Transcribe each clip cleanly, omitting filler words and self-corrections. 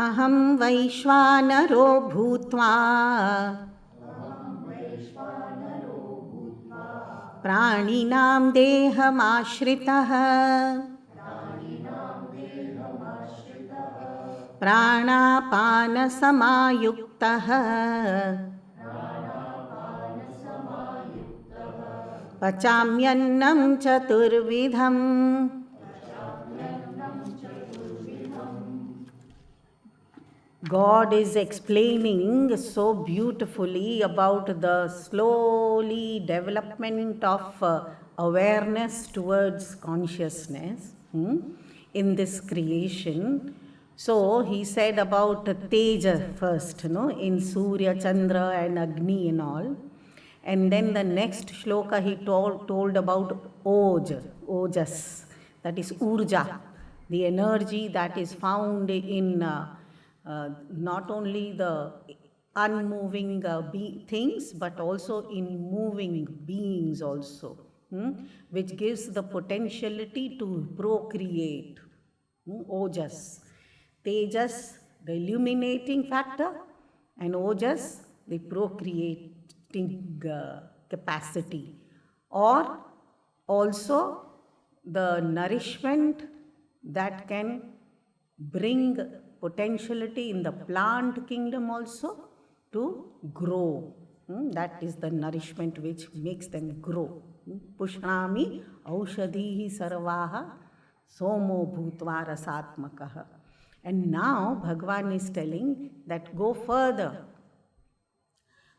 अहं वैश्वानरो भूत्वा प्राणिनां देहमाश्रितः प्राणापानसमायुक्तः पचाम्यन्नं चतुर्विधम्. God is explaining so beautifully about the slowly development of awareness towards consciousness in this creation. So he said about Teja first, in Surya, Chandra and Agni and all. And then the next shloka he told about Ojas, that is Urja, the energy that is found in not only the unmoving things but also in moving beings also, which gives the potentiality to procreate. Ojas. Tejas, the illuminating factor, and Ojas, the procreating capacity, or also the nourishment that can bring potentiality in the plant kingdom also to grow. That is the nourishment which makes them grow. Pushnami aushadhihi sarvaha somo bhutva rasatmakaha. And now Bhagavan is telling that go further.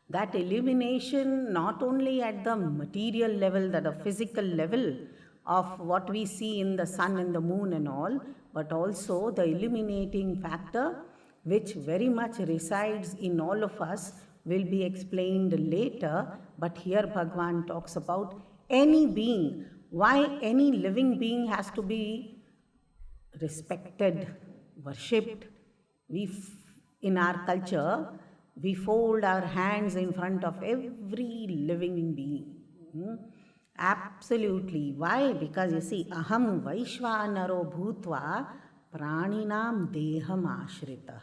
That illumination not only at the material level, the physical level of what we see in the sun and the moon and all, but also the illuminating factor which very much resides in all of us will be explained later. But here Bhagavan talks about any being. Why any living being has to be respected, worshipped? In our culture, we fold our hands in front of every living being. Absolutely. Why? Because you see, aham Vaishwānaro bhūtva praninam deham ashritah.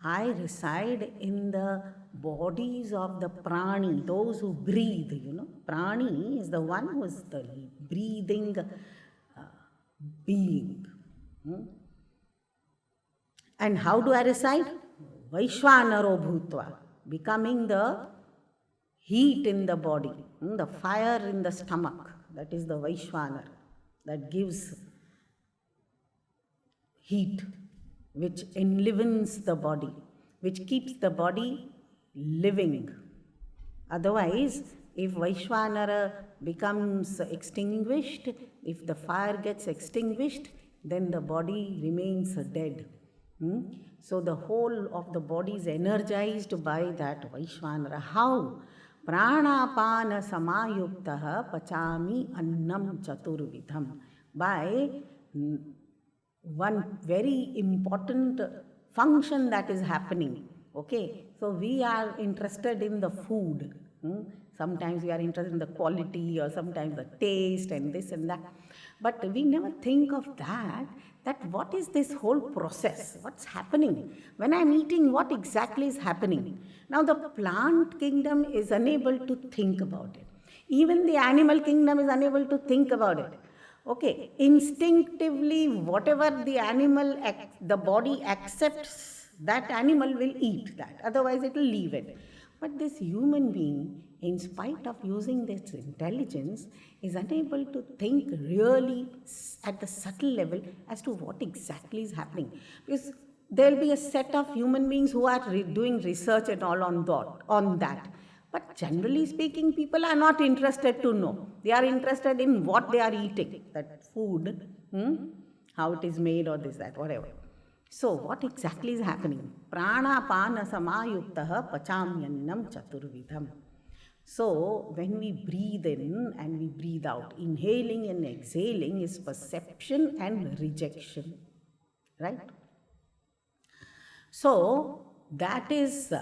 I reside in the bodies of the prani, those who breathe, Prani is the one who is the breathing being. And how do I reside? Vaishwānaro bhūtva, becoming the heat in the body, the fire in the stomach, that is the Vaishwānar, that gives heat, which enlivens the body, which keeps the body living. Otherwise, if Vaishwānara becomes extinguished, if the fire gets extinguished, then the body remains dead. So the whole of the body is energized by that Vaishwānara. How? Pranapana samayuktaha pachami annam chaturvidham. By one very important function that is happening. Okay, so we are interested in the food. Sometimes we are interested in the quality or sometimes the taste and this and that. But we never think of that what is this whole process? What's happening? When I'm eating, what exactly is happening? Now the plant kingdom is unable to think about it. Even the animal kingdom is unable to think about it. Okay, instinctively, whatever the body accepts, that animal will eat that. Otherwise, it will leave it. But this human being, in spite of using this intelligence, is unable to think really at the subtle level as to what exactly is happening. Because there will be a set of human beings who are doing research and all on that. But generally speaking, people are not interested to know. They are interested in what they are eating, that food, how it is made or this, that, whatever. So what exactly is happening? Pranapana samayuktaha pachamyannam chaturvidham. So when we breathe in and we breathe out, inhaling and exhaling is perception and rejection, right? So that is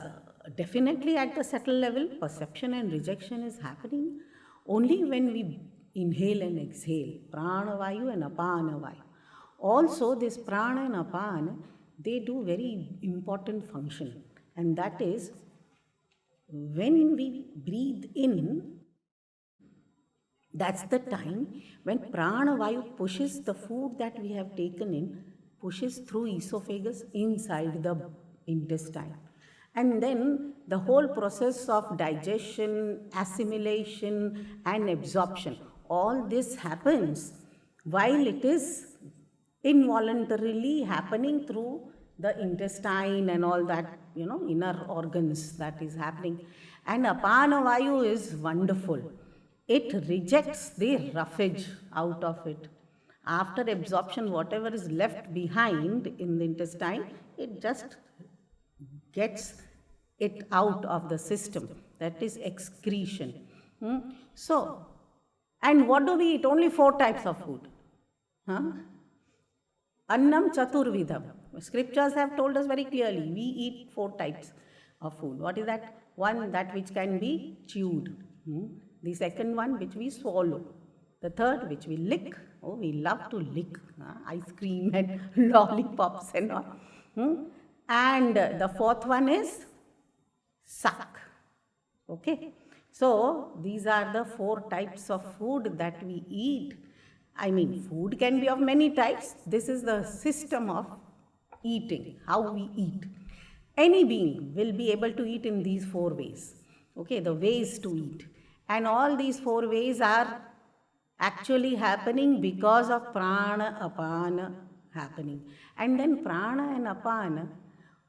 definitely at the subtle level, perception and rejection is happening only when we inhale and exhale, pranavayu and apanavayu. Also this prana and apana, they do very important function, and that is when we breathe in, that's the time when prana vayu pushes the food that we have taken in, pushes through esophagus inside the intestine. And then the whole process of digestion, assimilation, and absorption, all this happens while it is involuntarily happening through the intestine and all that, inner organs that is happening. And apana vayu is wonderful. It rejects the roughage out of it. After absorption, whatever is left behind in the intestine, it just gets it out of the system. That is excretion. So, and what do we eat? Only 4 types of food. Annam chaturvidham. Scriptures have told us very clearly, we eat 4 types of food. What is that? One, that which can be chewed. The second one, which we swallow. The third, which we lick. Oh, we love to lick ice cream and lollipops and all. And the fourth one is suck. Okay. So, these are the 4 types of food that we eat. I mean, food can be of many types. This is the system of eating, how we eat. Any being will be able to eat in these 4 ways. Okay, the ways to eat. And all these 4 ways are actually happening because of prana, apana happening. And then prana and apana,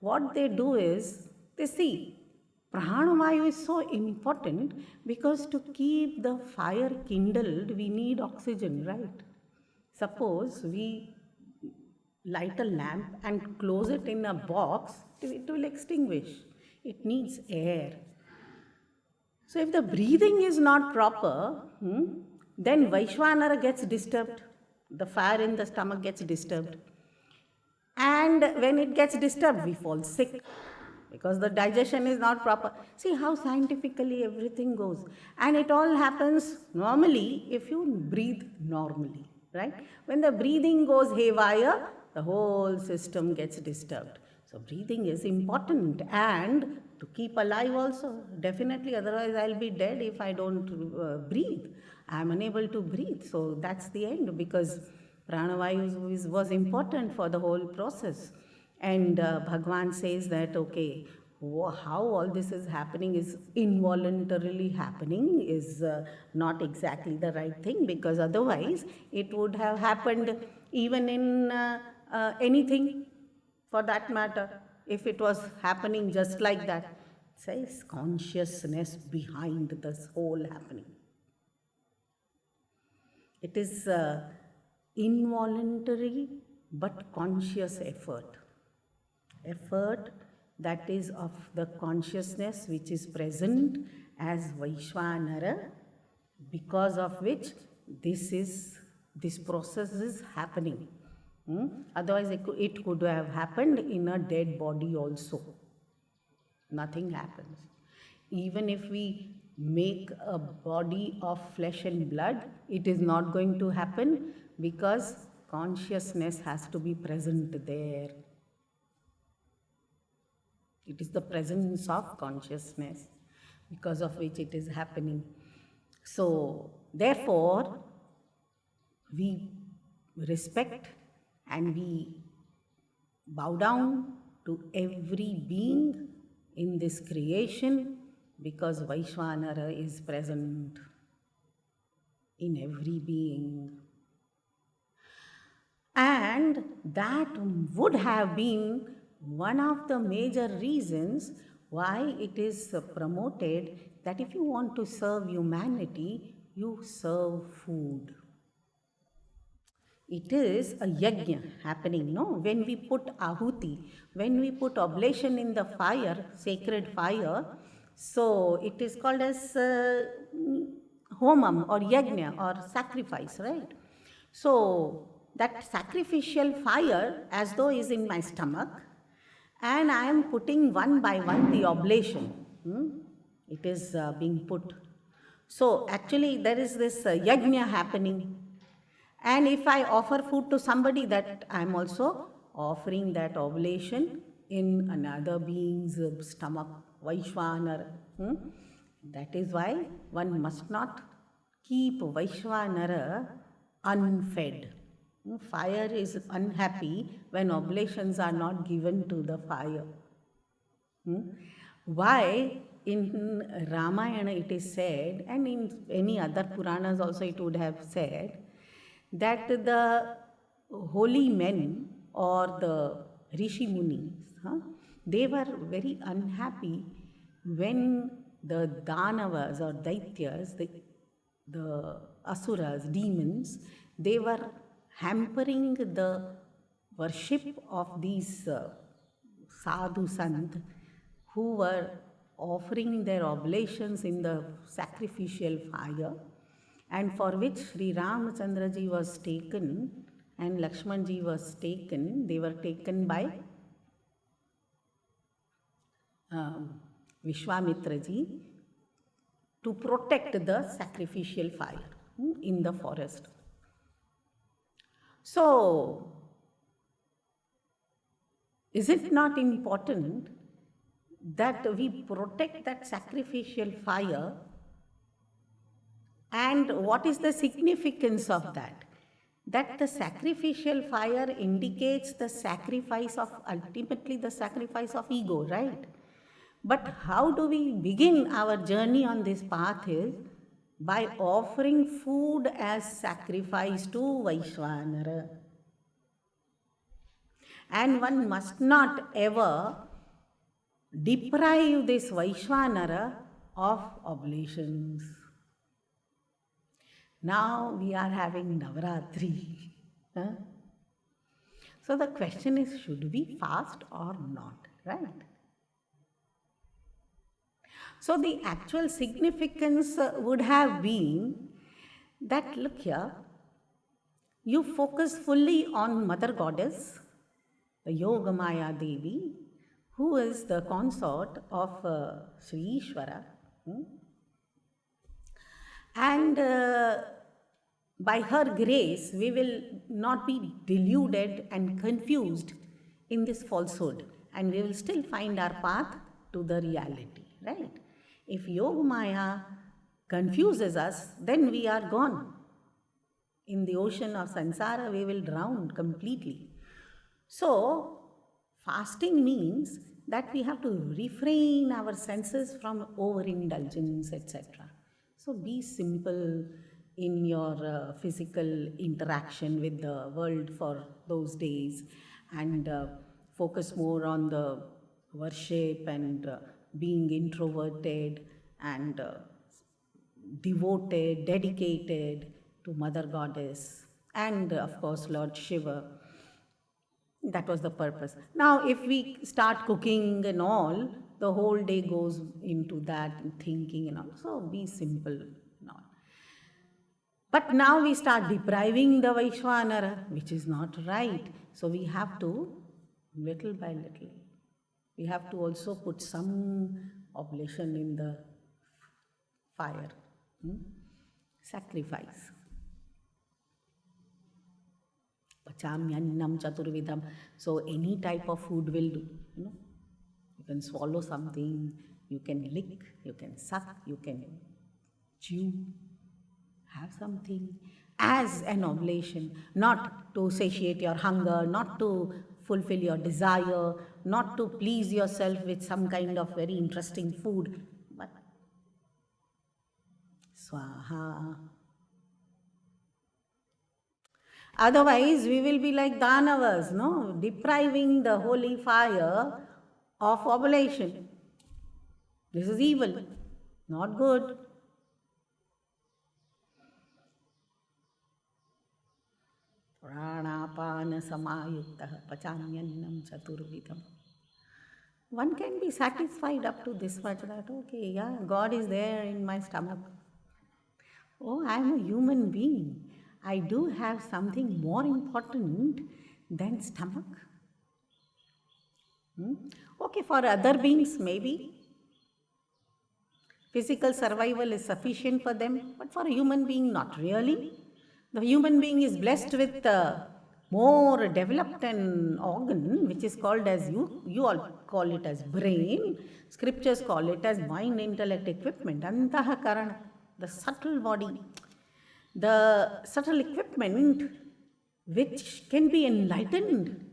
what they do is, they see, prana vayu is so important because to keep the fire kindled, we need oxygen, right? Suppose we light a lamp and close it in a box, it will extinguish. It needs air. So if the breathing is not proper, then Vaishwaanar gets disturbed. The fire in the stomach gets disturbed. And when it gets disturbed, we fall sick because the digestion is not proper. See how scientifically everything goes. And it all happens normally if you breathe normally, right? When the breathing goes haywire, the whole system gets disturbed. So breathing is important, and to keep alive also, definitely, otherwise I'll be dead if I don't breathe. I'm unable to breathe. So that's the end, because pranavayu was important for the whole process. And Bhagwan says that, okay, how all this is happening is involuntarily happening is not exactly the right thing, because otherwise it would have happened even in anything for that matter, if it was happening just like that. It says consciousness behind this whole happening. It is involuntary but conscious effort. Effort that is of the consciousness which is present as Vaishwaanar, because of which this process is happening. Otherwise it could have happened in a dead body also. Nothing happens. Even if we make a body of flesh and blood, it is not going to happen, because consciousness has to be present there. It is the presence of consciousness because of which it is happening. So, therefore, we respect and we bow down to every being in this creation, because Vaishwaanar is present in every being. And that would have been one of the major reasons why it is promoted that if you want to serve humanity, you serve food. It is a yajna happening, no? When we put ahuti, when we put oblation in the fire, sacred fire, so it is called as homam or yajna or sacrifice, right? So that sacrificial fire as though is in my stomach, and I am putting one by one the oblation. It is being put. So actually there is this yajna happening. And if I offer food to somebody, that I am also offering that oblation in another being's stomach, Vaishwaanar. That is why one must not keep Vaishwaanar unfed. Fire is unhappy when oblations are not given to the fire. Why in Ramayana it is said, and in any other Puranas also it would have said, that the holy men or the Rishi Munis, they were very unhappy when the Danavas or Daityas, the Asuras, demons, they were hampering the worship of these sadhu sant who were offering their oblations in the sacrificial fire, and for which Sri Ramachandra ji was taken and Lakshman ji was taken. They were taken by Vishwamitra ji to protect the sacrificial fire in the forest. So, is it not important that we protect that sacrificial fire? And what is the significance of that? That the sacrificial fire indicates the sacrifice of, ultimately the sacrifice of ego, right? But how do we begin our journey on this path is by offering food as sacrifice to Vaishwaanar. And one must not ever deprive this Vaishwaanar of oblations. Now we are having Navaratri. So the question is, should we fast or not, right? So the actual significance would have been that, look here, you focus fully on Mother Goddess, the Yogamaya Devi, who is the consort of Sri Ishvara. And by her grace, we will not be deluded and confused in this falsehood, and we will still find our path to the reality, right? If Yogamaya confuses us, then we are gone. In the ocean of samsara, we will drown completely. So, fasting means that we have to refrain our senses from overindulgence, etc. So, be simple in your physical interaction with the world for those days, and focus more on the worship and being introverted and devoted, dedicated to Mother Goddess and of course Lord Shiva. That was the purpose. Now if we start cooking and all, the whole day goes into that and thinking and all. So be simple and all. But now we start depriving the Vaishwaanar, which is not right. So we have to, little by little, we have to also put some oblation in the fire. Sacrifice. Pachamyannam chaturvidham. So any type of food will do. You can swallow something, you can lick, you can suck, you can chew, have something as an oblation, not to satiate your hunger, not to fulfill your desire, not to please yourself with some kind of very interesting food, but swaha. Otherwise, we will be like Danavas, depriving the holy fire of oblation. This is evil, not good. Pranapana samayukta pachamyannam chaturvidham. One can be satisfied up to this much, that okay, yeah, God is there in my stomach. Oh, I am a human being. I do have something more important than stomach. Okay, for other beings maybe physical survival is sufficient for them, but for a human being not really. The human being is blessed with more developed an organ which is called as, you all call it as brain, scriptures call it as mind intellect equipment, antahakarana, the subtle body, the subtle equipment which can be enlightened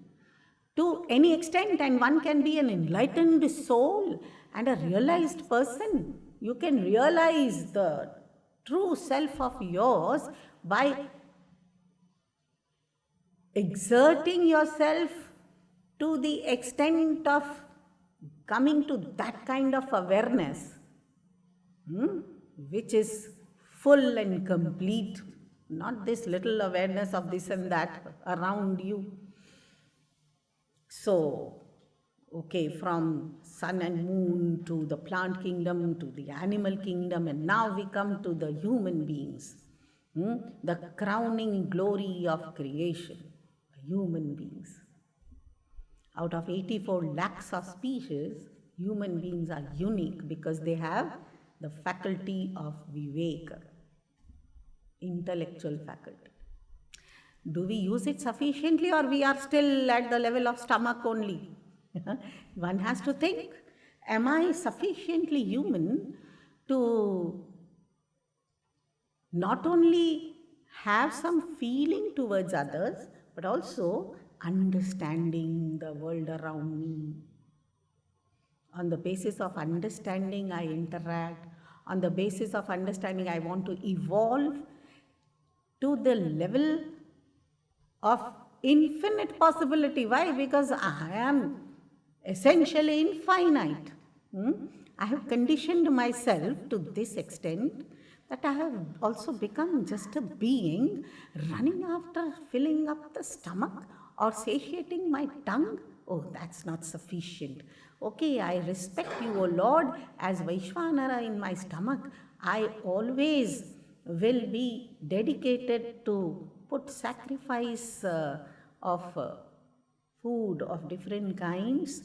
to any extent, and one can be an enlightened soul and a realized person. You can realize the true self of yours by exerting yourself to the extent of coming to that kind of awareness, which is full and complete, not this little awareness of this and that around you. So, okay, from sun and moon to the plant kingdom to the animal kingdom, and now we come to the human beings, the crowning glory of creation, human beings. Out of 84 lakhs of species, human beings are unique because they have the faculty of viveka, intellectual faculty. Do we use it sufficiently, or we are still at the level of stomach only? One has to think, am I sufficiently human to not only have some feeling towards others, but also understanding the world around me? On the basis of understanding, I interact. On the basis of understanding, I want to evolve to the level of infinite possibility. Why? Because I am essentially infinite. I have conditioned myself to this extent that I have also become just a being running after filling up the stomach or satiating my tongue. Oh, that's not sufficient. Okay, I respect you, O Lord, as Vaishwaanar in my stomach. I always will be dedicated to put sacrifice of food of different kinds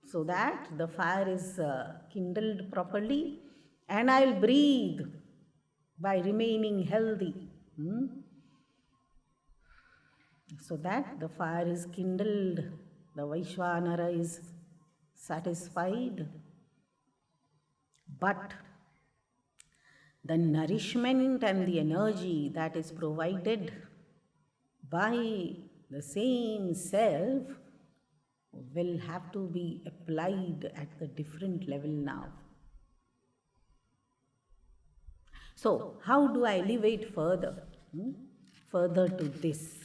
so that the fire is kindled properly, and I'll breathe by remaining healthy, so that the fire is kindled, the Vaishwaanar is satisfied. But the nourishment and the energy that is provided by the same self will have to be applied at the different level now. So, how do I elevate further? Further to this?